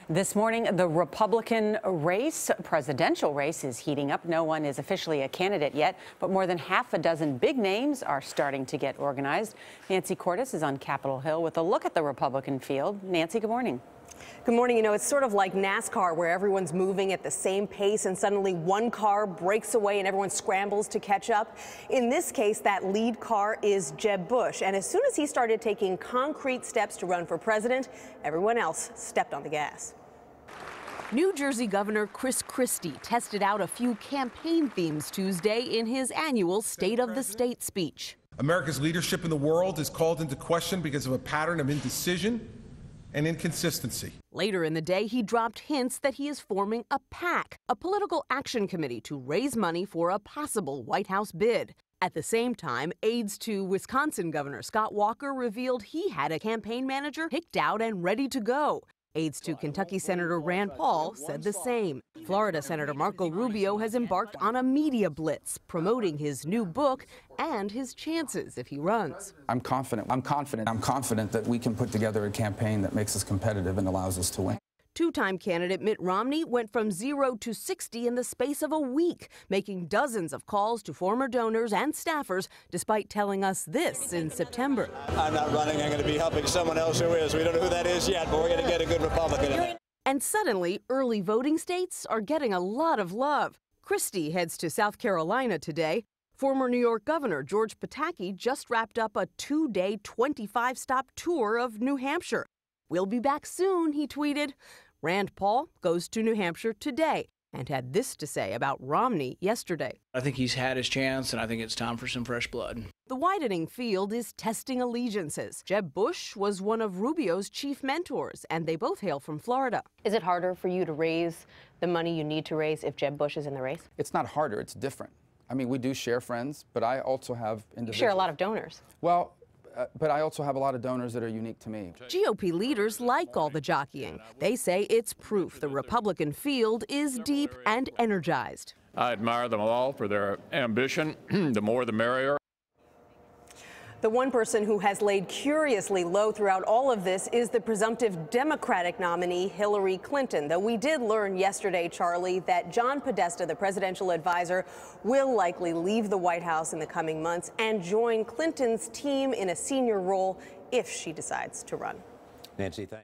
This morning, the Republican presidential race is heating up. No one is officially a candidate yet, but more than half a dozen big names are starting to get organized. Nancy Cordes is on Capitol Hill with a look at the Republican field. Nancy, good morning. Good morning. You know, it's sort of like NASCAR, where everyone's moving at the same pace and suddenly one car breaks away and everyone scrambles to catch up. In this case, that lead car is Jeb Bush. And as soon as he started taking concrete steps to run for president, everyone else stepped on the gas. New Jersey Governor Chris Christie tested out a few campaign themes Tuesday in his annual State of the State speech. America's leadership in the world is called into question because of a pattern of indecision and inconsistency. Later in the day, he dropped hints that he is forming a PAC, a political action committee, to raise money for a possible White House bid. At the same time, aides to Wisconsin Governor Scott Walker revealed he had a campaign manager picked out and ready to go. Aides to Kentucky Senator Rand Paul said the same. Florida Senator Marco Rubio has embarked on a media blitz, promoting his new book and his chances if he runs. I'm confident that we can put together a campaign that makes us competitive and allows us to win. Two-time candidate Mitt Romney went from 0 to 60 in the space of a week, making dozens of calls to former donors and staffers, despite telling us this in September. I'm not running. I'm going to be helping someone else who is. We don't know who that is yet, but we're going to get a good Republican in there. And suddenly, early voting states are getting a lot of love. Christie heads to South Carolina today. Former New York Governor George Pataki just wrapped up a 2-day, 25-stop tour of New Hampshire. "We'll be back soon," he tweeted. Rand Paul goes to New Hampshire today and had this to say about Romney yesterday. I think he's had his chance, and I think it's time for some fresh blood. The widening field is testing allegiances. Jeb Bush was one of Rubio's chief mentors, and they both hail from Florida. Is it harder for you to raise the money you need to raise if Jeb Bush is in the race? It's not harder, it's different. I mean, we do share friends, but I also have individuals. You share a lot of donors. Well, but I also have a lot of donors that are unique to me. GOP leaders like all the jockeying. They say it's proof the Republican field is deep and energized. I admire them all for their ambition. The more the merrier. The one person who has laid curiously low throughout all of this is the presumptive Democratic nominee, Hillary Clinton. Though we did learn yesterday, Charlie, that John Podesta, the presidential advisor, will likely leave the White House in the coming months and join Clinton's team in a senior role if she decides to run. Nancy, thanks.